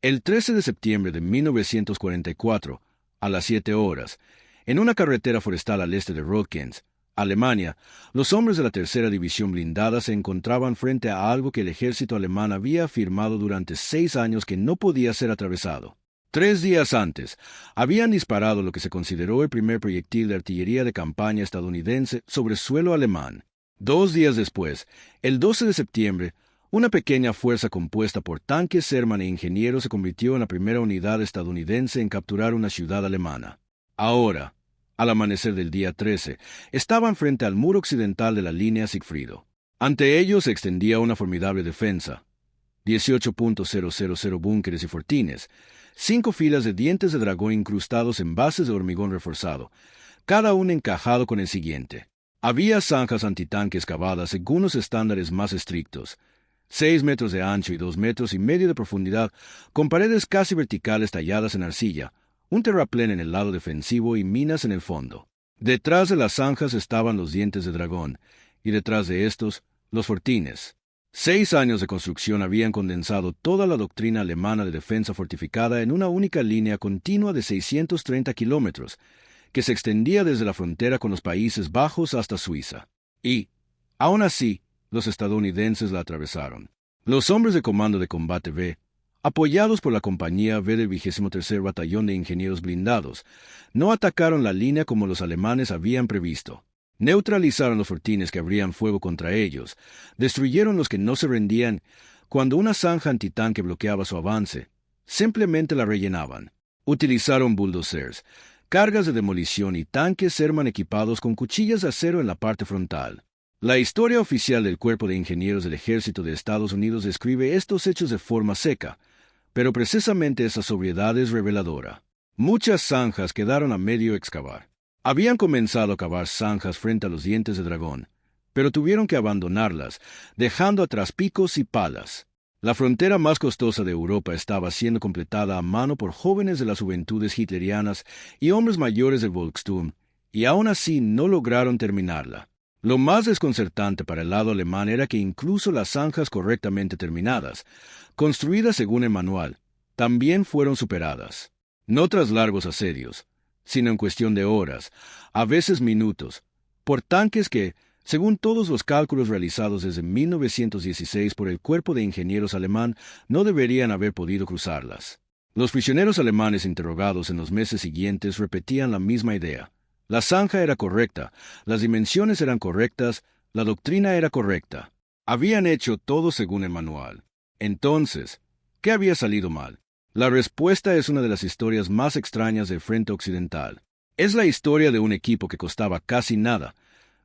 El 13 de septiembre de 1944, a las 7 horas, en una carretera forestal al este de Rotgens, Alemania, los hombres de la tercera división blindada se encontraban frente a algo que el ejército alemán había afirmado durante 6 años que no podía ser atravesado. 3 días antes, habían disparado lo que se consideró el primer proyectil de artillería de campaña estadounidense sobre suelo alemán. 2 días después, el 12 de septiembre, una pequeña fuerza compuesta por tanques Sherman e ingenieros se convirtió en la primera unidad estadounidense en capturar una ciudad alemana. Ahora, al amanecer del día 13, estaban frente al muro occidental de la línea Sigfrido. Ante ellos se extendía una formidable defensa. 18.000 búnkeres y fortines, 5 filas de dientes de dragón incrustados en bases de hormigón reforzado, cada uno encajado con el siguiente. Había zanjas antitanques cavadas según los estándares más estrictos, 6 metros de ancho y 2,5 metros de profundidad, con paredes casi verticales talladas en arcilla, un terraplén en el lado defensivo y minas en el fondo. Detrás de las zanjas estaban los dientes de dragón, y detrás de estos, los fortines. 6 años de construcción habían condensado toda la doctrina alemana de defensa fortificada en una única línea continua de 630 kilómetros, que se extendía desde la frontera con los Países Bajos hasta Suiza. Y, aún así, los estadounidenses la atravesaron. Los hombres de Comando de Combate B, apoyados por la Compañía B del 23º Batallón de Ingenieros Blindados, no atacaron la línea como los alemanes habían previsto. Neutralizaron los fortines que abrían fuego contra ellos, destruyeron los que no se rendían. Cuando una zanja antitanque bloqueaba su avance, simplemente la rellenaban. Utilizaron bulldozers, cargas de demolición y tanques Sherman equipados con cuchillas de acero en la parte frontal. La historia oficial del Cuerpo de Ingenieros del Ejército de Estados Unidos describe estos hechos de forma seca, pero precisamente esa sobriedad es reveladora. Muchas zanjas quedaron a medio excavar. Habían comenzado a cavar zanjas frente a los dientes de dragón, pero tuvieron que abandonarlas, dejando atrás picos y palas. La frontera más costosa de Europa estaba siendo completada a mano por jóvenes de las juventudes hitlerianas y hombres mayores del Volksturm, y aún así no lograron terminarla. Lo más desconcertante para el lado alemán era que incluso las zanjas correctamente terminadas, construidas según el manual, también fueron superadas. No tras largos asedios, sino en cuestión de horas, a veces minutos, por tanques que, según todos los cálculos realizados desde 1916 por el Cuerpo de Ingenieros alemán, no deberían haber podido cruzarlas. Los prisioneros alemanes interrogados en los meses siguientes repetían la misma idea. La zanja era correcta, las dimensiones eran correctas, la doctrina era correcta. Habían hecho todo según el manual. Entonces, ¿qué había salido mal? La respuesta es una de las historias más extrañas del frente occidental. Es la historia de un equipo que costaba casi nada,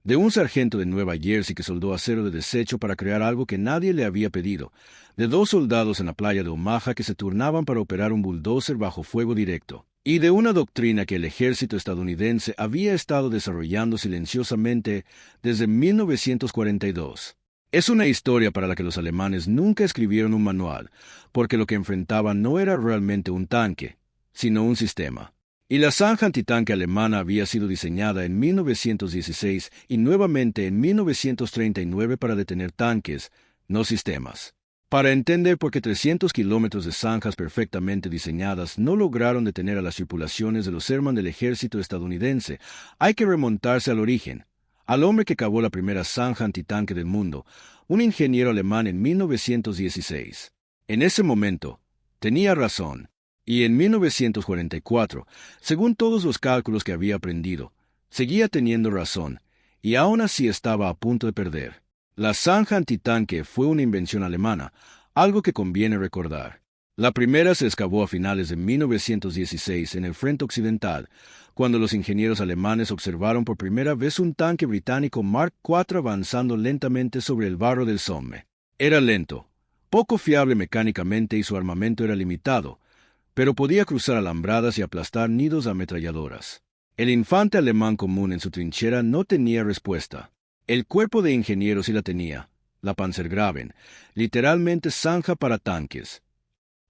de un sargento de Nueva Jersey que soldó acero de desecho para crear algo que nadie le había pedido, de 2 soldados en la playa de Omaha que se turnaban para operar un bulldozer bajo fuego directo, y de una doctrina que el ejército estadounidense había estado desarrollando silenciosamente desde 1942. Es una historia para la que los alemanes nunca escribieron un manual, porque lo que enfrentaban no era realmente un tanque, sino un sistema. Y la zanja antitanque alemana había sido diseñada en 1916 y nuevamente en 1939 para detener tanques, no sistemas. Para entender por qué 300 kilómetros de zanjas perfectamente diseñadas no lograron detener a las tripulaciones de los Sherman del ejército estadounidense, hay que remontarse al origen, al hombre que cavó la primera zanja antitanque del mundo, un ingeniero alemán en 1916. En ese momento, tenía razón, y en 1944, según todos los cálculos que había aprendido, seguía teniendo razón, y aún así estaba a punto de perder. La zanja antitanque fue una invención alemana, algo que conviene recordar. La primera se excavó a finales de 1916 en el frente occidental, cuando los ingenieros alemanes observaron por primera vez un tanque británico Mark IV avanzando lentamente sobre el barro del Somme. Era lento, poco fiable mecánicamente y su armamento era limitado, pero podía cruzar alambradas y aplastar nidos de ametralladoras. El infante alemán común en su trinchera no tenía respuesta. El cuerpo de ingenieros sí la tenía, la Panzergraben, literalmente zanja para tanques.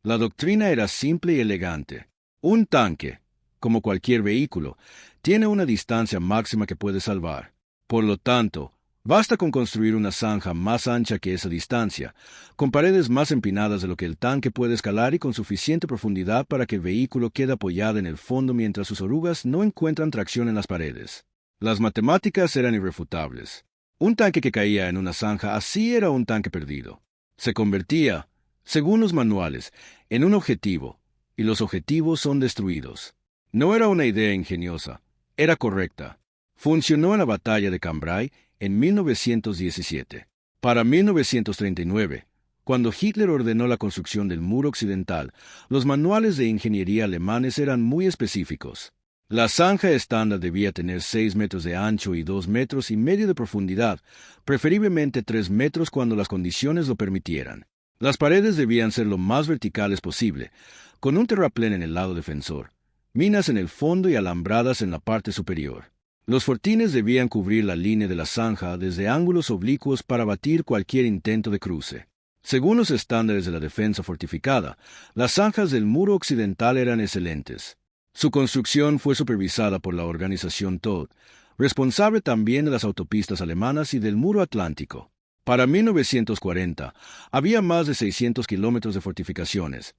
La doctrina era simple y elegante. Un tanque, como cualquier vehículo, tiene una distancia máxima que puede salvar. Por lo tanto, Basta con construir una zanja más ancha que esa distancia, con paredes más empinadas de lo que el tanque puede escalar y con suficiente profundidad para que el vehículo quede apoyado en el fondo mientras sus orugas no encuentran tracción en las paredes. Las matemáticas eran irrefutables. Un tanque que caía en una zanja así era un tanque perdido. Se convertía, según los manuales, en un objetivo, y los objetivos son destruidos. No era una idea ingeniosa, era correcta. Funcionó en la batalla de Cambrai en 1917. Para 1939, cuando Hitler ordenó la construcción del muro occidental, los manuales de ingeniería alemanes eran muy específicos. La zanja estándar debía tener 6 metros de ancho y 2,5 metros de profundidad, preferiblemente 3 metros cuando las condiciones lo permitieran. Las paredes debían ser lo más verticales posible, con un terraplén en el lado defensor, minas en el fondo y alambradas en la parte superior. Los fortines debían cubrir la línea de la zanja desde ángulos oblicuos para batir cualquier intento de cruce. Según los estándares de la defensa fortificada, las zanjas del muro occidental eran excelentes. Su construcción fue supervisada por la organización Todt, responsable también de las autopistas alemanas y del muro atlántico. Para 1940, había más de 600 kilómetros de fortificaciones.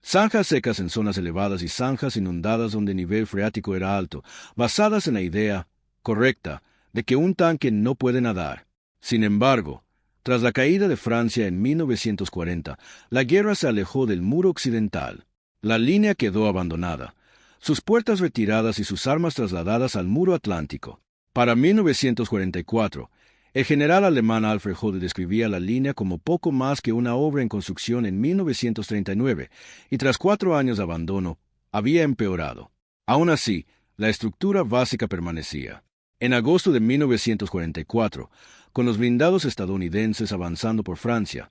Zanjas secas en zonas elevadas y zanjas inundadas donde el nivel freático era alto, basadas en la idea, correcta, de que un tanque no puede nadar. Sin embargo, tras la caída de Francia en 1940, la guerra se alejó del muro occidental. La línea quedó abandonada, sus puertas retiradas y sus armas trasladadas al muro atlántico. Para 1944, el general alemán Alfred Jodl describía la línea como poco más que una obra en construcción en 1939, y tras 4 años de abandono, había empeorado. Aún así, la estructura básica permanecía. En agosto de 1944, con los blindados estadounidenses avanzando por Francia,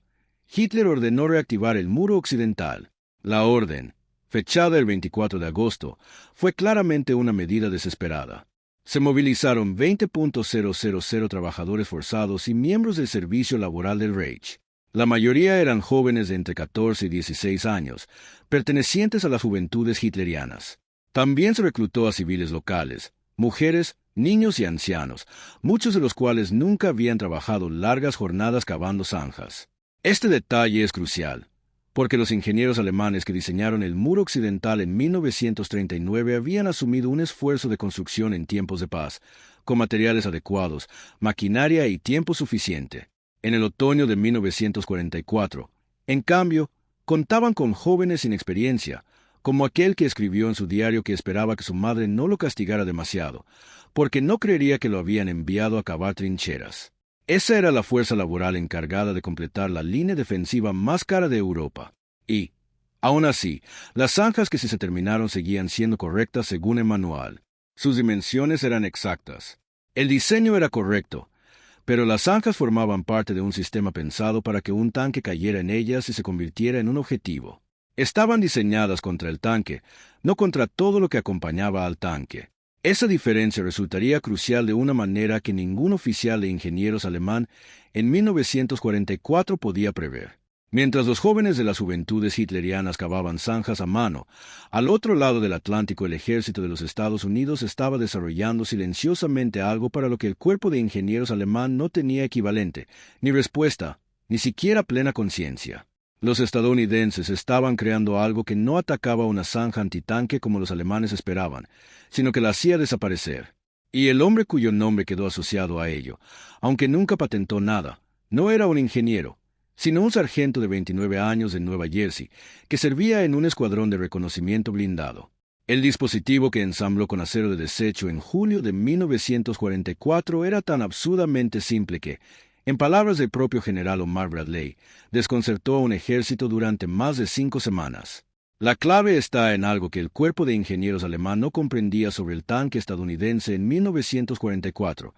Hitler ordenó reactivar el muro occidental. La orden, fechada el 24 de agosto, fue claramente una medida desesperada. Se movilizaron 20.000 trabajadores forzados y miembros del servicio laboral del Reich. La mayoría eran jóvenes de entre 14 y 16 años, pertenecientes a las juventudes hitlerianas. También se reclutó a civiles locales, mujeres, niños y ancianos, muchos de los cuales nunca habían trabajado largas jornadas cavando zanjas. Este detalle es crucial, porque los ingenieros alemanes que diseñaron el muro occidental en 1939 habían asumido un esfuerzo de construcción en tiempos de paz, con materiales adecuados, maquinaria y tiempo suficiente. En el otoño de 1944, en cambio, contaban con jóvenes sin experiencia, como aquel que escribió en su diario que esperaba que su madre no lo castigara demasiado, porque no creería que lo habían enviado a cavar trincheras. Esa era la fuerza laboral encargada de completar la línea defensiva más cara de Europa. Y, aún así, las zanjas que se terminaron seguían siendo correctas según el manual. Sus dimensiones eran exactas. El diseño era correcto, pero las zanjas formaban parte de un sistema pensado para que un tanque cayera en ellas y se convirtiera en un objetivo. Estaban diseñadas contra el tanque, no contra todo lo que acompañaba al tanque. Esa diferencia resultaría crucial de una manera que ningún oficial de ingenieros alemán en 1944 podía prever. Mientras los jóvenes de las juventudes hitlerianas cavaban zanjas a mano, al otro lado del Atlántico el ejército de los Estados Unidos estaba desarrollando silenciosamente algo para lo que el cuerpo de ingenieros alemán no tenía equivalente, ni respuesta, ni siquiera plena conciencia. Los estadounidenses estaban creando algo que no atacaba una zanja antitanque como los alemanes esperaban, sino que la hacía desaparecer. Y el hombre cuyo nombre quedó asociado a ello, aunque nunca patentó nada, no era un ingeniero, sino un sargento de 29 años de Nueva Jersey, que servía en un escuadrón de reconocimiento blindado. El dispositivo que ensambló con acero de desecho en julio de 1944 era tan absurdamente simple que, en palabras del propio general Omar Bradley, desconcertó a un ejército durante más de 5 semanas. La clave está en algo que el cuerpo de ingenieros alemán no comprendía sobre el tanque estadounidense en 1944.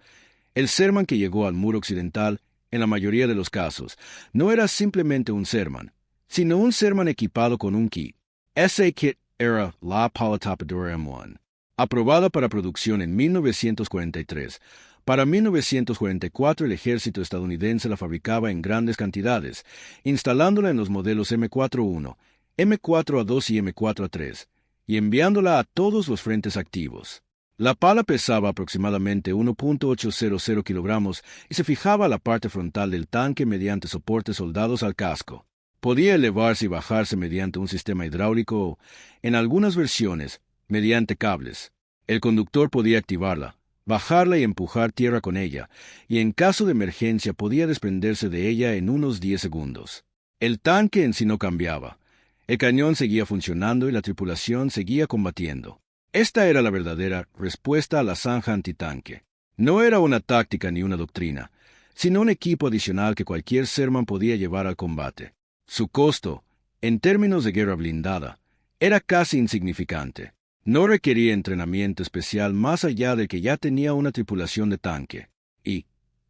El Sherman que llegó al muro occidental, en la mayoría de los casos, no era simplemente un Sherman, sino un Sherman equipado con un kit. Ese kit era la Palatapadora M1, aprobada para producción en 1943. Para 1944 el ejército estadounidense la fabricaba en grandes cantidades, instalándola en los modelos M4A1, M4A2 y M4A3, y enviándola a todos los frentes activos. La pala pesaba aproximadamente 1.800 kilogramos y se fijaba a la parte frontal del tanque mediante soportes soldados al casco. Podía elevarse y bajarse mediante un sistema hidráulico o, en algunas versiones, mediante cables. El conductor podía activarla, bajarla y empujar tierra con ella, y en caso de emergencia podía desprenderse de ella en unos 10 segundos. El tanque en sí no cambiaba. El cañón seguía funcionando y la tripulación seguía combatiendo. Esta era la verdadera respuesta a la zanja antitanque. No era una táctica ni una doctrina, sino un equipo adicional que cualquier Sherman podía llevar al combate. Su costo, en términos de guerra blindada, era casi insignificante. No requería entrenamiento especial más allá del que ya tenía una tripulación de tanque. Y,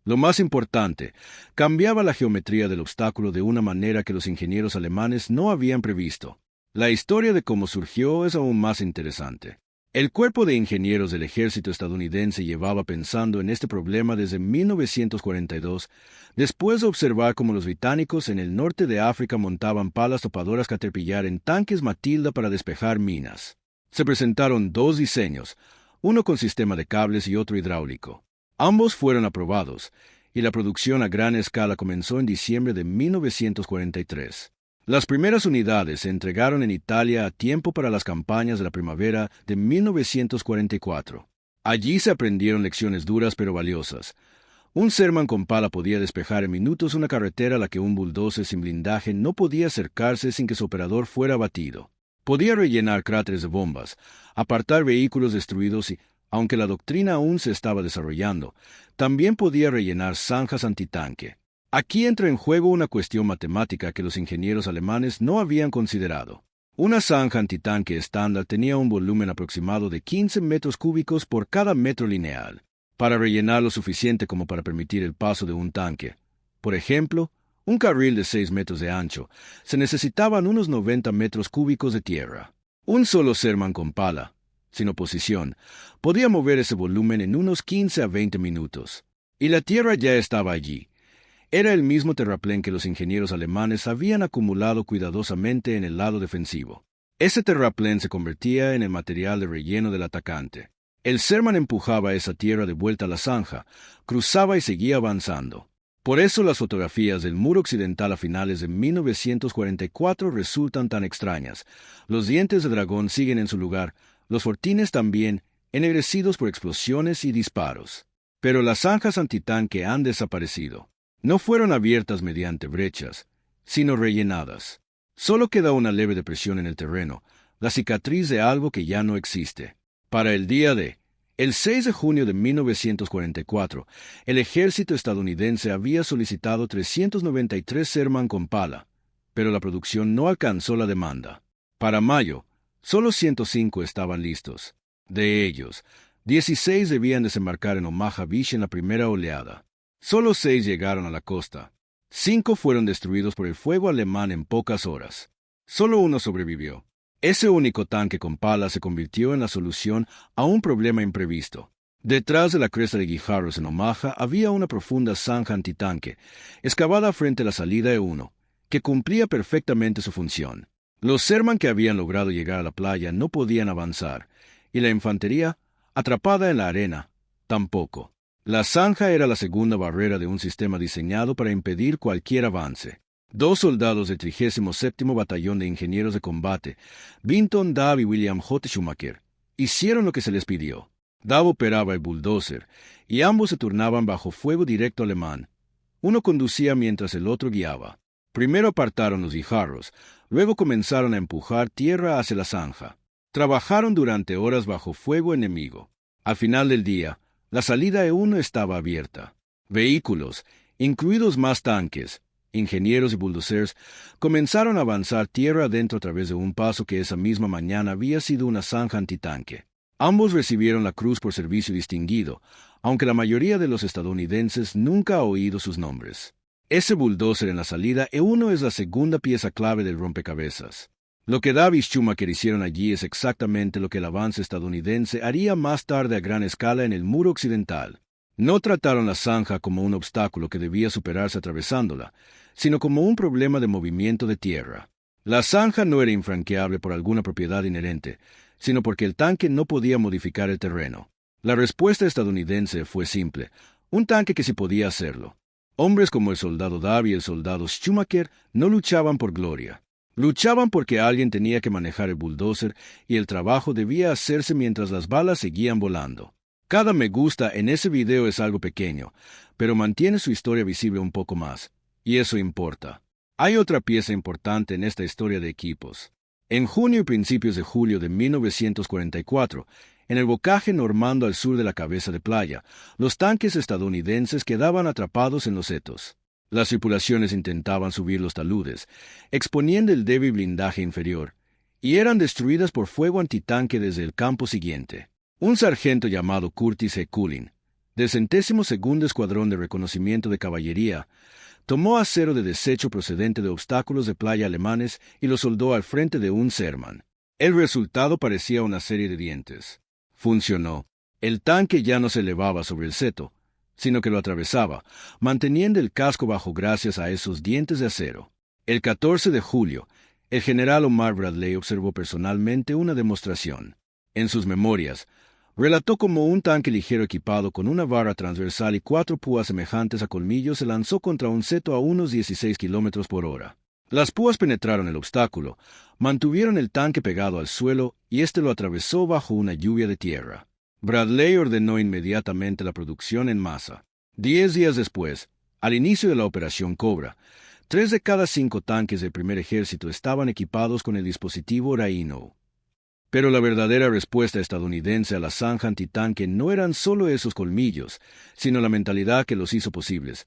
lo más importante, cambiaba la geometría del obstáculo de una manera que los ingenieros alemanes no habían previsto. La historia de cómo surgió es aún más interesante. El cuerpo de ingenieros del ejército estadounidense llevaba pensando en este problema desde 1942, después de observar cómo los británicos en el norte de África montaban palas topadoras Caterpillar en tanques Matilda para despejar minas. Se presentaron dos diseños, uno con sistema de cables y otro hidráulico. Ambos fueron aprobados, y la producción a gran escala comenzó en diciembre de 1943. Las primeras unidades se entregaron en Italia a tiempo para las campañas de la primavera de 1944. Allí se aprendieron lecciones duras pero valiosas. Un Sherman con pala podía despejar en minutos una carretera a la que un bulldozer sin blindaje no podía acercarse sin que su operador fuera abatido. Podía rellenar cráteres de bombas, apartar vehículos destruidos y, aunque la doctrina aún se estaba desarrollando, también podía rellenar zanjas antitanque. Aquí entra en juego una cuestión matemática que los ingenieros alemanes no habían considerado. Una zanja antitanque estándar tenía un volumen aproximado de 15 metros cúbicos por cada metro lineal, para rellenar lo suficiente como para permitir el paso de un tanque. Por ejemplo, un carril de 6 metros de ancho, se necesitaban unos 90 metros cúbicos de tierra. Un solo Sherman con pala, sin oposición, podía mover ese volumen en unos 15 a 20 minutos. Y la tierra ya estaba allí. Era el mismo terraplén que los ingenieros alemanes habían acumulado cuidadosamente en el lado defensivo. Ese terraplén se convertía en el material de relleno del atacante. El Sherman empujaba esa tierra de vuelta a la zanja, cruzaba y seguía avanzando. Por eso las fotografías del muro occidental a finales de 1944 resultan tan extrañas. Los dientes de dragón siguen en su lugar, los fortines también, ennegrecidos por explosiones y disparos. Pero las zanjas antitanque han desaparecido. No fueron abiertas mediante brechas, sino rellenadas. Solo queda una leve depresión en el terreno, la cicatriz de algo que ya no existe. Para el día de el 6 de junio de 1944, el ejército estadounidense había solicitado 393 Sherman con pala, pero la producción no alcanzó la demanda. Para mayo, solo 105 estaban listos. De ellos, 16 debían desembarcar en Omaha Beach en la primera oleada. Solo 6 llegaron a la costa. 5 fueron destruidos por el fuego alemán en pocas horas. Solo uno sobrevivió. Ese único tanque con pala se convirtió en la solución a un problema imprevisto. Detrás de la cresta de Guijarros en Omaha había una profunda zanja antitanque, excavada frente a la salida E1, que cumplía perfectamente su función. Los Sherman que habían logrado llegar a la playa no podían avanzar, y la infantería, atrapada en la arena, tampoco. La zanja era la segunda barrera de un sistema diseñado para impedir cualquier avance. 2 soldados del 37º Batallón de Ingenieros de Combate, Vinton Dave y William J. Schumacher, hicieron lo que se les pidió. Dave operaba el bulldozer, y ambos se turnaban bajo fuego directo alemán. Uno conducía mientras el otro guiaba. Primero apartaron los guijarros, luego comenzaron a empujar tierra hacia la zanja. Trabajaron durante horas bajo fuego enemigo. Al final del día, la salida E1 estaba abierta. Vehículos, incluidos más tanques, ingenieros y bulldozers, comenzaron a avanzar tierra adentro a través de un paso que esa misma mañana había sido una zanja antitanque. Ambos recibieron la Cruz por Servicio Distinguido, aunque la mayoría de los estadounidenses nunca ha oído sus nombres. Ese bulldozer en la salida E1 es la segunda pieza clave del rompecabezas. Lo que Dave y Schumacher hicieron allí es exactamente lo que el avance estadounidense haría más tarde a gran escala en el muro occidental. No trataron la zanja como un obstáculo que debía superarse atravesándola, sino como un problema de movimiento de tierra. La zanja no era infranqueable por alguna propiedad inherente, sino porque el tanque no podía modificar el terreno. La respuesta estadounidense fue simple: un tanque que sí podía hacerlo. Hombres como el soldado Darby y el soldado Schumacher no luchaban por gloria. Luchaban porque alguien tenía que manejar el bulldozer y el trabajo debía hacerse mientras las balas seguían volando. Cada me gusta en ese video es algo pequeño, pero mantiene su historia visible un poco más, y eso importa. Hay otra pieza importante en esta historia de equipos. En junio y principios de julio de 1944, en el bocaje normando al sur de la cabeza de playa, los tanques estadounidenses quedaban atrapados en los setos. Las tripulaciones intentaban subir los taludes, exponiendo el débil blindaje inferior, y eran destruidas por fuego antitanque desde el campo siguiente. Un sargento llamado Curtis E. Cullen, del 102º Escuadrón de Reconocimiento de Caballería, tomó acero de desecho procedente de obstáculos de playa alemanes y lo soldó al frente de un Sherman. El resultado parecía una serie de dientes. Funcionó. El tanque ya no se elevaba sobre el seto, sino que lo atravesaba, manteniendo el casco bajo gracias a esos dientes de acero. El 14 de julio, el general Omar Bradley observó personalmente una demostración. En sus memorias, relató cómo un tanque ligero equipado con una barra transversal y 4 púas semejantes a colmillos se lanzó contra un seto a unos 16 kilómetros por hora. Las púas penetraron el obstáculo, mantuvieron el tanque pegado al suelo y éste lo atravesó bajo una lluvia de tierra. Bradley ordenó inmediatamente la producción en masa. 10 días después, al inicio de la Operación Cobra, 3 de cada 5 tanques del primer ejército estaban equipados con el dispositivo Rhino. Pero la verdadera respuesta estadounidense a la zanja antitanque no eran solo esos colmillos, sino la mentalidad que los hizo posibles.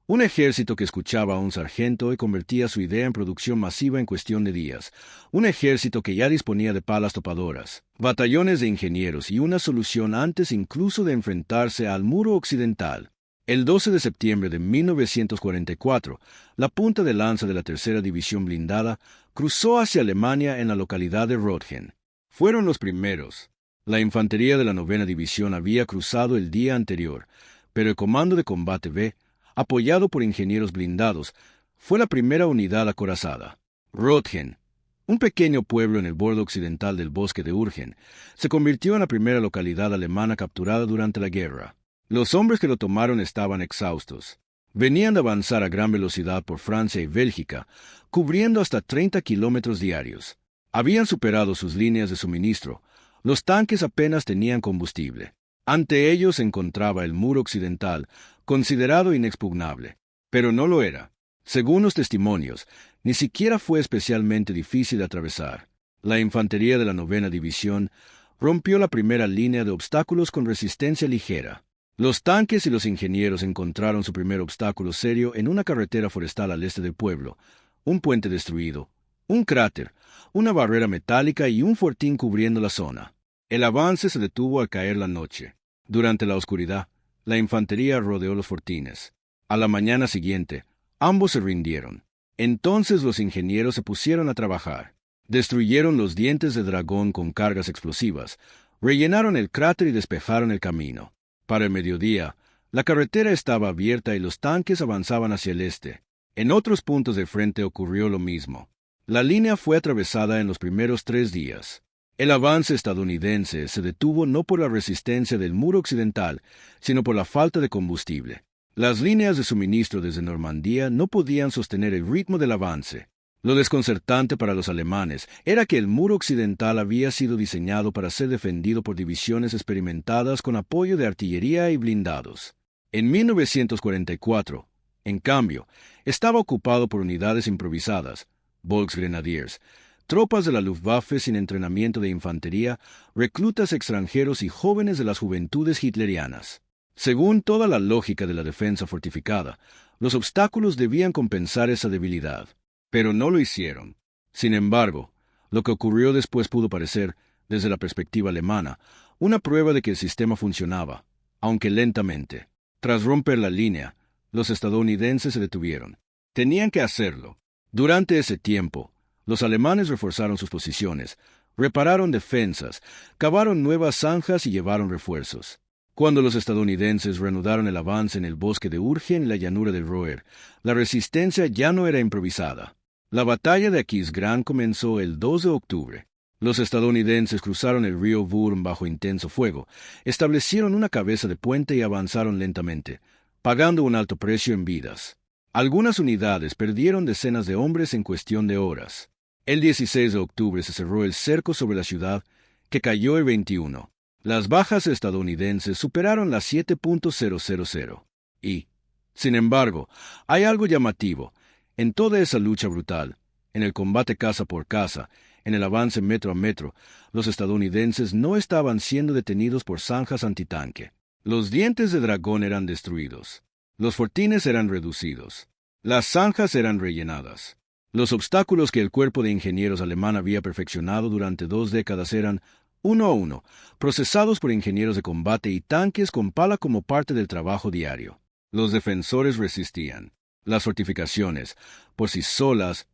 Un ejército que escuchaba a un sargento y convertía su idea en producción masiva en cuestión de días. Un ejército que ya disponía de palas topadoras, batallones de ingenieros y una solución antes incluso de enfrentarse al muro occidental. El 12 de septiembre de 1944, la punta de lanza de la Tercera División Blindada cruzó hacia Alemania en la localidad de Röttgen. Fueron los primeros. La infantería de la 9ª División había cruzado el día anterior, pero el Comando de Combate B, apoyado por ingenieros blindados, fue la primera unidad acorazada. Röttgen, un pequeño pueblo en el borde occidental del bosque de Urgen, se convirtió en la primera localidad alemana capturada durante la guerra. Los hombres que lo tomaron estaban exhaustos. Venían de avanzar a gran velocidad por Francia y Bélgica, cubriendo hasta 30 kilómetros diarios. Habían superado sus líneas de suministro. Los tanques apenas tenían combustible. Ante ellos se encontraba el muro occidental, considerado inexpugnable. Pero no lo era. Según los testimonios, ni siquiera fue especialmente difícil de atravesar. La infantería de la 9ª División rompió la primera línea de obstáculos con resistencia ligera. Los tanques y los ingenieros encontraron su primer obstáculo serio en una carretera forestal al este del pueblo, un puente destruido, un cráter, una barrera metálica y un fortín cubriendo la zona. El avance se detuvo al caer la noche. Durante la oscuridad, la infantería rodeó los fortines. A la mañana siguiente, ambos se rindieron. Entonces los ingenieros se pusieron a trabajar. Destruyeron los dientes de dragón con cargas explosivas, rellenaron el cráter y despejaron el camino. Para el mediodía, la carretera estaba abierta y los tanques avanzaban hacia el este. En otros puntos del frente ocurrió lo mismo. La línea fue atravesada en los primeros 3 días. El avance estadounidense se detuvo no por la resistencia del muro occidental, sino por la falta de combustible. Las líneas de suministro desde Normandía no podían sostener el ritmo del avance. Lo desconcertante para los alemanes era que el muro occidental había sido diseñado para ser defendido por divisiones experimentadas con apoyo de artillería y blindados. En 1944, en cambio, estaba ocupado por unidades improvisadas, Volksgrenadiers, tropas de la Luftwaffe sin entrenamiento de infantería, reclutas extranjeros y jóvenes de las juventudes hitlerianas. Según toda la lógica de la defensa fortificada, los obstáculos debían compensar esa debilidad, pero no lo hicieron. Sin embargo, lo que ocurrió después pudo parecer, desde la perspectiva alemana, una prueba de que el sistema funcionaba, aunque lentamente. Tras romper la línea, los estadounidenses se detuvieron. Tenían que hacerlo. Durante ese tiempo, los alemanes reforzaron sus posiciones, repararon defensas, cavaron nuevas zanjas y llevaron refuerzos. Cuando los estadounidenses reanudaron el avance en el bosque de Urgen y la llanura del Roer, la resistencia ya no era improvisada. La batalla de Aquisgrán comenzó el 2 de octubre. Los estadounidenses cruzaron el río Wurm bajo intenso fuego, establecieron una cabeza de puente y avanzaron lentamente, pagando un alto precio en vidas. Algunas unidades perdieron decenas de hombres en cuestión de horas. El 16 de octubre se cerró el cerco sobre la ciudad, que cayó el 21. Las bajas estadounidenses superaron las 7.000. Y, sin embargo, hay algo llamativo. En toda esa lucha brutal, en el combate casa por casa, en el avance metro a metro, los estadounidenses no estaban siendo detenidos por zanjas antitanque. Los dientes de dragón eran destruidos. Los fortines eran reducidos. Las zanjas eran rellenadas. Los obstáculos que el cuerpo de ingenieros alemán había perfeccionado durante 2 décadas eran, uno a uno, procesados por ingenieros de combate y tanques con pala como parte del trabajo diario. Los defensores resistían. Las fortificaciones, por sí solas,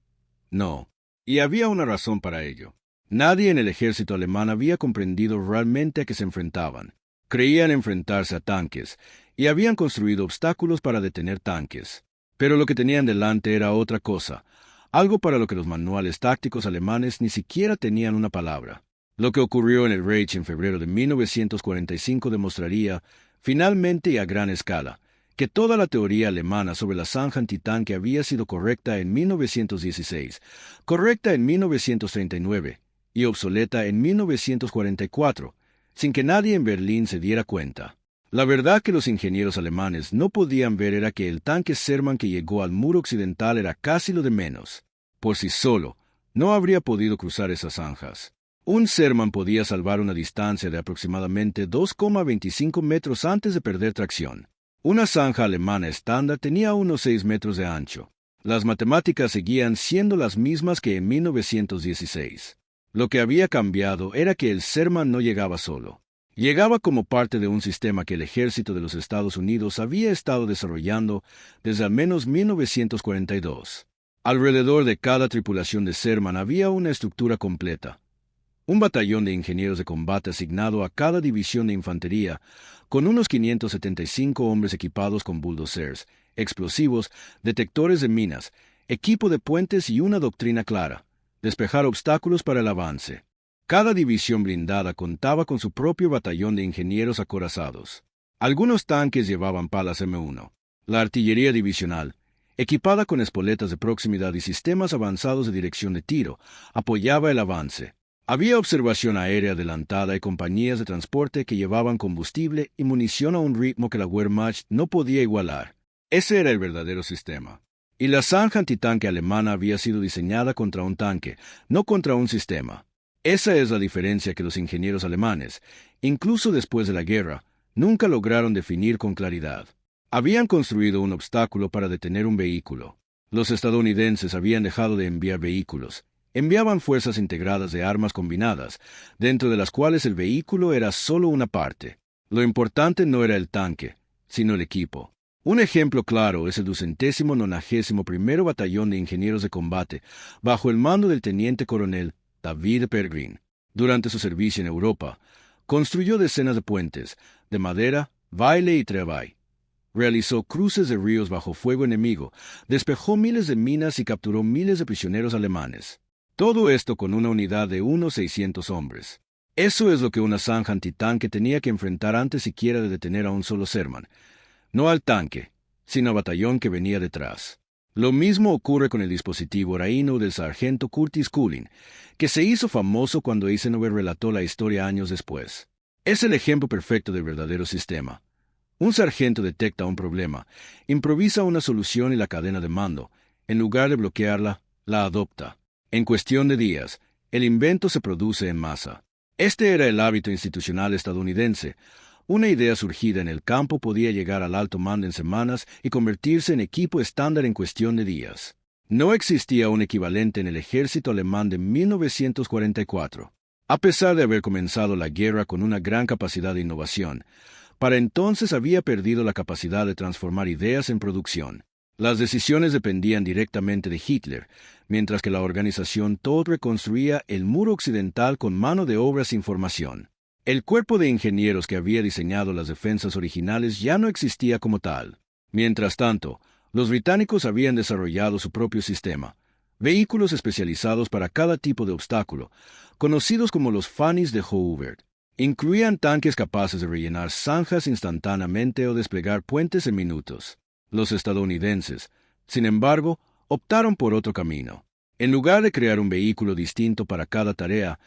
no. Y había una razón para ello. Nadie en el ejército alemán había comprendido realmente a qué se enfrentaban. Creían enfrentarse a tanques, y habían construido obstáculos para detener tanques. Pero lo que tenían delante era otra cosa, algo para lo que los manuales tácticos alemanes ni siquiera tenían una palabra. Lo que ocurrió en el Reich en febrero de 1945 demostraría, finalmente y a gran escala, que toda la teoría alemana sobre la zanja antitanque había sido correcta en 1916, correcta en 1939 y obsoleta en 1944, sin que nadie en Berlín se diera cuenta. La verdad que los ingenieros alemanes no podían ver era que el tanque Sherman que llegó al muro occidental era casi lo de menos. Por sí solo, no habría podido cruzar esas zanjas. Un Sherman podía salvar una distancia de aproximadamente 2,25 metros antes de perder tracción. Una zanja alemana estándar tenía unos 6 metros de ancho. Las matemáticas seguían siendo las mismas que en 1916. Lo que había cambiado era que el Sherman no llegaba solo. Llegaba como parte de un sistema que el ejército de los Estados Unidos había estado desarrollando desde al menos 1942. Alrededor de cada tripulación de Sherman había una estructura completa. Un batallón de ingenieros de combate asignado a cada división de infantería, con unos 575 hombres equipados con bulldozers, explosivos, detectores de minas, equipo de puentes y una doctrina clara: despejar obstáculos para el avance. Cada división blindada contaba con su propio batallón de ingenieros acorazados. Algunos tanques llevaban palas M1. La artillería divisional, equipada con espoletas de proximidad y sistemas avanzados de dirección de tiro, apoyaba el avance. Había observación aérea adelantada y compañías de transporte que llevaban combustible y munición a un ritmo que la Wehrmacht no podía igualar. Ese era el verdadero sistema. Y la zanja antitanque alemana había sido diseñada contra un tanque, no contra un sistema. Esa es la diferencia que los ingenieros alemanes, incluso después de la guerra, nunca lograron definir con claridad. Habían construido un obstáculo para detener un vehículo. Los estadounidenses habían dejado de enviar vehículos. Enviaban fuerzas integradas de armas combinadas, dentro de las cuales el vehículo era solo una parte. Lo importante no era el tanque, sino el equipo. Un ejemplo claro es el 291º Batallón de Ingenieros de Combate, bajo el mando del teniente coronel David Peregrine. Durante su servicio en Europa, construyó decenas de puentes, de madera, baile y trebay. Realizó cruces de ríos bajo fuego enemigo, despejó miles de minas y capturó miles de prisioneros alemanes. Todo esto con una unidad de unos 600 hombres. Eso es lo que una zanja antitanque tenía que enfrentar antes siquiera de detener a un solo Sherman. No al tanque, sino al batallón que venía detrás. Lo mismo ocurre con el dispositivo Rhino del sargento Curtis Cullen, que se hizo famoso cuando Eisenhower relató la historia años después. Es el ejemplo perfecto del verdadero sistema. Un sargento detecta un problema, improvisa una solución y la cadena de mando, en lugar de bloquearla, la adopta. En cuestión de días, el invento se produce en masa. Este era el hábito institucional estadounidense. Una idea surgida en el campo podía llegar al alto mando en semanas y convertirse en equipo estándar en cuestión de días. No existía un equivalente en el ejército alemán de 1944. A pesar de haber comenzado la guerra con una gran capacidad de innovación, para entonces había perdido la capacidad de transformar ideas en producción. Las decisiones dependían directamente de Hitler, mientras que la organización Todt reconstruía el muro occidental con mano de obra sin formación. El cuerpo de ingenieros que había diseñado las defensas originales ya no existía como tal. Mientras tanto, los británicos habían desarrollado su propio sistema, vehículos especializados para cada tipo de obstáculo, conocidos como los Fannies de Hoover. Incluían tanques capaces de rellenar zanjas instantáneamente o desplegar puentes en minutos. Los estadounidenses, sin embargo, optaron por otro camino. En lugar de crear un vehículo distinto para cada tarea,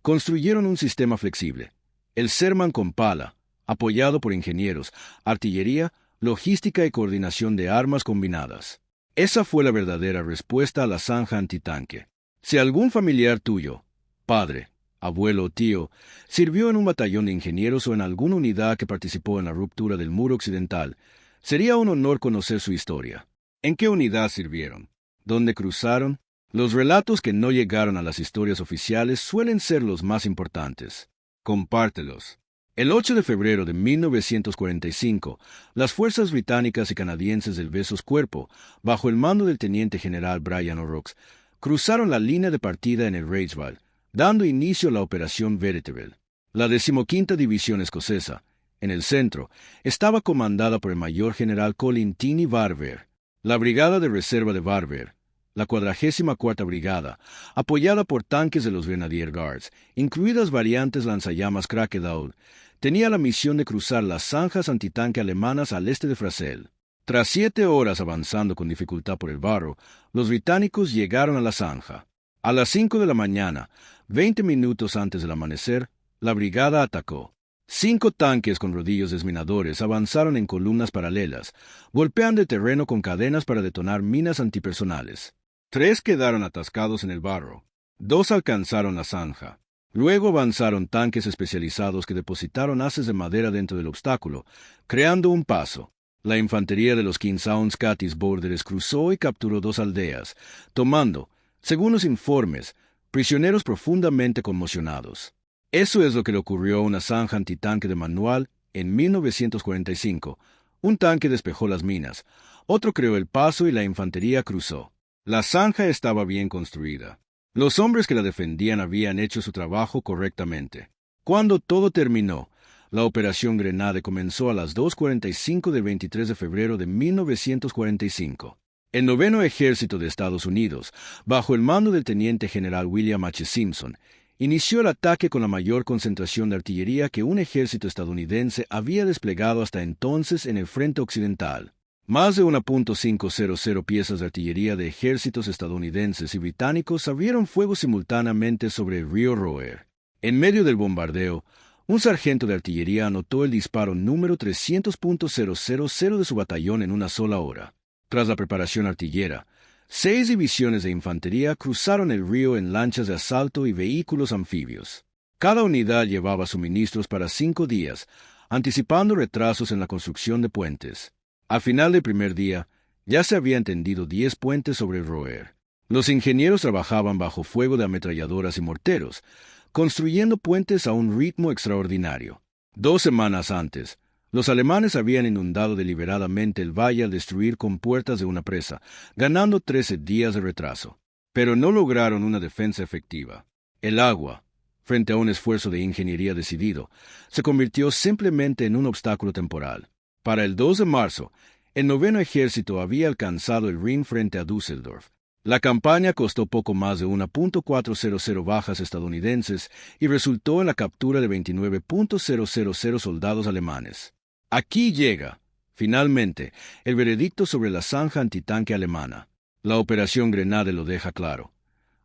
construyeron un sistema flexible, el Sherman con pala, apoyado por ingenieros, artillería, logística y coordinación de armas combinadas. Esa fue la verdadera respuesta a la zanja antitanque. Si algún familiar tuyo, padre, abuelo o tío, sirvió en un batallón de ingenieros o en alguna unidad que participó en la ruptura del muro occidental, sería un honor conocer su historia. ¿En qué unidad sirvieron? ¿Dónde cruzaron? Los relatos que no llegaron a las historias oficiales suelen ser los más importantes. Compártelos. El 8 de febrero de 1945, las fuerzas británicas y canadienses del Besos Cuerpo, bajo el mando del teniente general Brian O'Rourke, cruzaron la línea de partida en el Reichswald, dando inicio a la Operación Veritable. La 15ª División Escocesa, en el centro, estaba comandada por el mayor general Colin Tiny Barber. La Brigada de Reserva de Barber, la 44ª Brigada, apoyada por tanques de los Grenadier Guards, incluidas variantes lanzallamas Krakenau, tenía la misión de cruzar las zanjas antitanque alemanas al este de Frasel. Tras 7 horas avanzando con dificultad por el barro, los británicos llegaron a la zanja. A las 5 de la mañana, 20 minutos antes del amanecer, la brigada atacó. 5 tanques con rodillos desminadores avanzaron en columnas paralelas, golpeando el terreno con cadenas para detonar minas antipersonales. 3 quedaron atascados en el barro. 2 alcanzaron la zanja. Luego avanzaron tanques especializados que depositaron haces de madera dentro del obstáculo, creando un paso. La infantería de los King's Scottish Borders cruzó y capturó 2 aldeas, tomando, según los informes, prisioneros profundamente conmocionados. Eso es lo que le ocurrió a una zanja antitanque de manual en 1945. Un tanque despejó las minas, otro creó el paso y la infantería cruzó. La zanja estaba bien construida. Los hombres que la defendían habían hecho su trabajo correctamente. Cuando todo terminó, la Operación Grenade comenzó a las 2:45 del 23 de febrero de 1945. El 9º Ejército de Estados Unidos, bajo el mando del teniente general William H. Simpson, inició el ataque con la mayor concentración de artillería que un ejército estadounidense había desplegado hasta entonces en el frente occidental. Más de 1.500 piezas de artillería de ejércitos estadounidenses y británicos abrieron fuego simultáneamente sobre el río Roer. En medio del bombardeo, un sargento de artillería anotó el disparo número 300.000 de su batallón en una sola hora. Tras la preparación artillera, 6 divisiones de infantería cruzaron el río en lanchas de asalto y vehículos anfibios. Cada unidad llevaba suministros para 5 días, anticipando retrasos en la construcción de puentes. Al final del primer día, ya se habían tendido 10 puentes sobre el Roer. Los ingenieros trabajaban bajo fuego de ametralladoras y morteros, construyendo puentes a un ritmo extraordinario. 2 semanas antes, los alemanes habían inundado deliberadamente el valle al destruir compuertas de una presa, ganando 13 días de retraso. Pero no lograron una defensa efectiva. El agua, frente a un esfuerzo de ingeniería decidido, se convirtió simplemente en un obstáculo temporal. Para el 2 de marzo, el 9º Ejército había alcanzado el Rin frente a Düsseldorf. La campaña costó poco más de 1.400 bajas estadounidenses y resultó en la captura de 29.000 soldados alemanes. Aquí llega, finalmente, el veredicto sobre la zanja antitanque alemana. La Operación Grenade lo deja claro.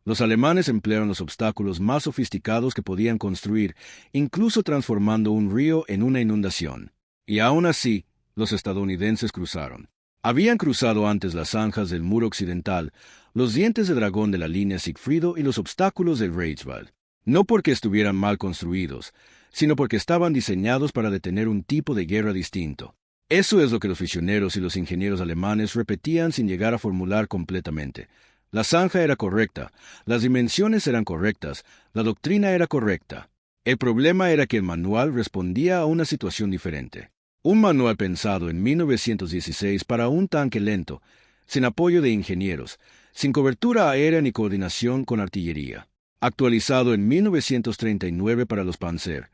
Los alemanes emplearon los obstáculos más sofisticados que podían construir, incluso transformando un río en una inundación. Y aún así, los estadounidenses cruzaron. Habían cruzado antes las zanjas del muro occidental, los dientes de dragón de la línea Sigfrido y los obstáculos del Reichswald. No porque estuvieran mal construidos, sino porque estaban diseñados para detener un tipo de guerra distinto. Eso es lo que los prisioneros y los ingenieros alemanes repetían sin llegar a formular completamente. La zanja era correcta, las dimensiones eran correctas, la doctrina era correcta. El problema era que el manual respondía a una situación diferente. Un manual pensado en 1916 para un tanque lento, sin apoyo de ingenieros, sin cobertura aérea ni coordinación con artillería. Actualizado en 1939 para los Panzer,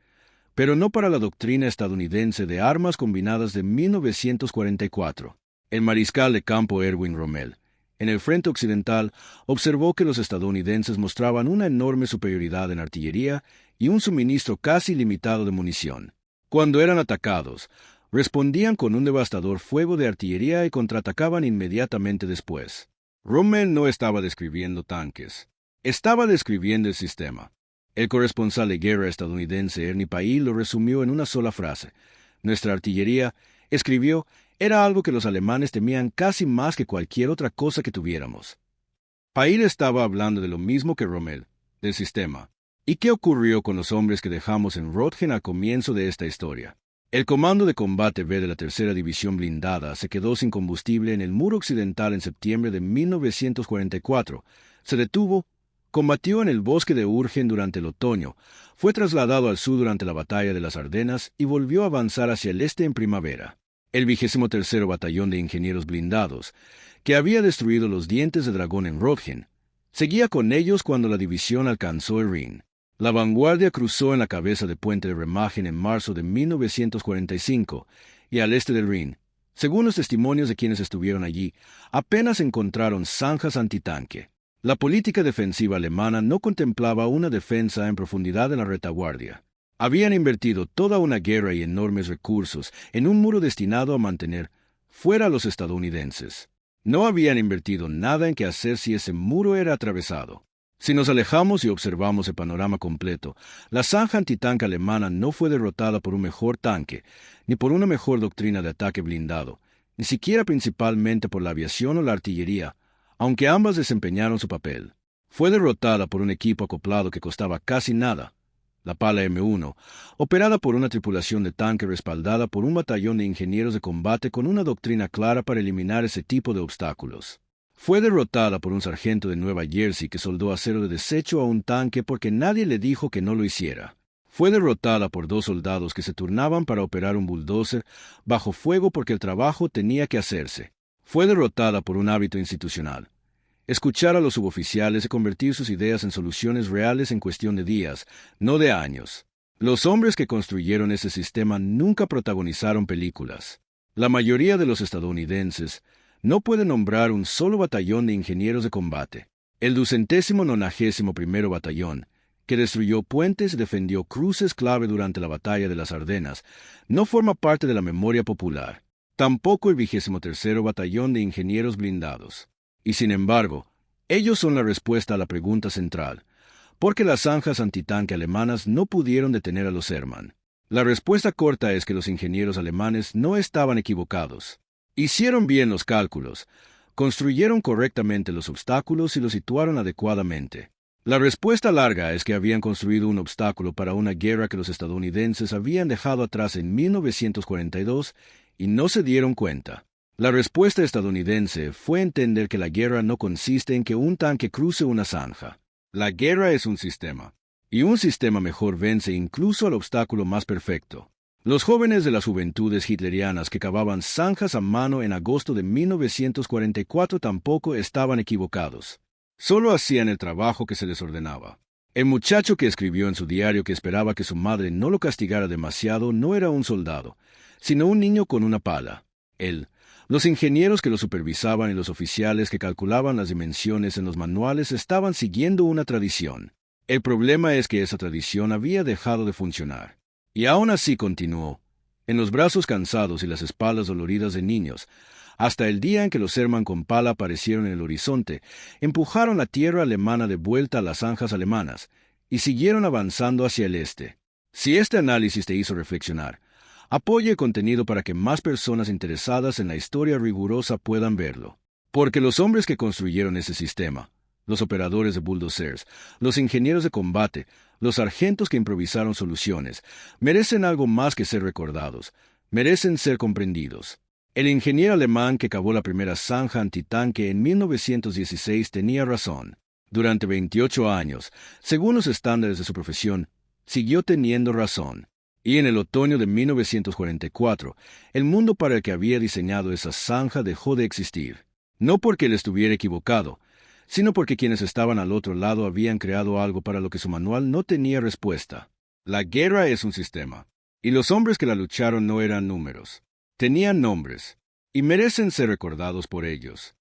pero no para la doctrina estadounidense de armas combinadas de 1944. El mariscal de campo Erwin Rommel, En el frente occidental, observó que los estadounidenses mostraban una enorme superioridad en artillería y un suministro casi ilimitado de munición. Cuando eran atacados, respondían con un devastador fuego de artillería y contraatacaban inmediatamente después. Rommel no estaba describiendo tanques, estaba describiendo el sistema. El corresponsal de guerra estadounidense Ernie Pyle lo resumió en una sola frase. Nuestra artillería, escribió, era algo que los alemanes temían casi más que cualquier otra cosa que tuviéramos. Pyle estaba hablando de lo mismo que Rommel, del sistema. ¿Y qué ocurrió con los hombres que dejamos en Röttgen al comienzo de esta historia? El Comando de Combate B de la Tercera División Blindada se quedó sin combustible en el muro occidental en septiembre de 1944. Se detuvo, combatió en el bosque de Urgen durante el otoño, fue trasladado al sur durante la Batalla de las Ardenas y volvió a avanzar hacia el este en primavera. El 23º Batallón de Ingenieros Blindados, que había destruido los dientes de dragón en Röttgen, seguía con ellos cuando la división alcanzó el Rin. La vanguardia cruzó en la cabeza de puente de Remagen en marzo de 1945 y al este del Rin, según los testimonios de quienes estuvieron allí, apenas encontraron zanjas antitanque. La política defensiva alemana no contemplaba una defensa en profundidad en la retaguardia. Habían invertido toda una guerra y enormes recursos en un muro destinado a mantener fuera a los estadounidenses. No habían invertido nada en qué hacer si ese muro era atravesado. Si nos alejamos y observamos el panorama completo, la zanja antitanque alemana no fue derrotada por un mejor tanque, ni por una mejor doctrina de ataque blindado, ni siquiera principalmente por la aviación o la artillería, aunque ambas desempeñaron su papel. Fue derrotada por un equipo acoplado que costaba casi nada, la Pala M1, operada por una tripulación de tanque respaldada por un batallón de ingenieros de combate con una doctrina clara para eliminar ese tipo de obstáculos. Fue derrotada por un sargento de Nueva Jersey que soldó acero de desecho a un tanque porque nadie le dijo que no lo hiciera. Fue derrotada por 2 soldados que se turnaban para operar un bulldozer bajo fuego porque el trabajo tenía que hacerse. Fue derrotada por un hábito institucional. Escuchar a los suboficiales y convertir sus ideas en soluciones reales en cuestión de días, no de años. Los hombres que construyeron ese sistema nunca protagonizaron películas. La mayoría de los estadounidenses no puede nombrar un solo batallón de ingenieros de combate. El 291º Batallón, que destruyó puentes y defendió cruces clave durante la Batalla de las Ardenas, no forma parte de la memoria popular. Tampoco el 23º Batallón de Ingenieros Blindados. Y sin embargo, ellos son la respuesta a la pregunta central. ¿Por qué las zanjas antitanque alemanas no pudieron detener a los Hermann? La respuesta corta es que los ingenieros alemanes no estaban equivocados. Hicieron bien los cálculos, construyeron correctamente los obstáculos y los situaron adecuadamente. La respuesta larga es que habían construido un obstáculo para una guerra que los estadounidenses habían dejado atrás en 1942 y no se dieron cuenta. La respuesta estadounidense fue entender que la guerra no consiste en que un tanque cruce una zanja. La guerra es un sistema, y un sistema mejor vence incluso al obstáculo más perfecto. Los jóvenes de las juventudes hitlerianas que cavaban zanjas a mano en agosto de 1944 tampoco estaban equivocados. Solo hacían el trabajo que se les ordenaba. El muchacho que escribió en su diario que esperaba que su madre no lo castigara demasiado no era un soldado, sino un niño con una pala. Los ingenieros que lo supervisaban y los oficiales que calculaban las dimensiones en los manuales estaban siguiendo una tradición. El problema es que esa tradición había dejado de funcionar. Y aún así continuó, en los brazos cansados y las espaldas doloridas de niños, hasta el día en que los Hermann con pala aparecieron en el horizonte, empujaron la tierra alemana de vuelta a las zanjas alemanas y siguieron avanzando hacia el este. Si este análisis te hizo reflexionar, apoye el contenido para que más personas interesadas en la historia rigurosa puedan verlo. Porque los hombres que construyeron ese sistema, los operadores de bulldozers, los ingenieros de combate, los sargentos que improvisaron soluciones, merecen algo más que ser recordados, merecen ser comprendidos. El ingeniero alemán que cavó la primera zanja antitanque en 1916 tenía razón. Durante 28 años, según los estándares de su profesión, siguió teniendo razón. Y en el otoño de 1944, el mundo para el que había diseñado esa zanja dejó de existir. No porque él estuviera equivocado, sino porque quienes estaban al otro lado habían creado algo para lo que su manual no tenía respuesta. La guerra es un sistema, y los hombres que la lucharon no eran números. Tenían nombres, y merecen ser recordados por ellos.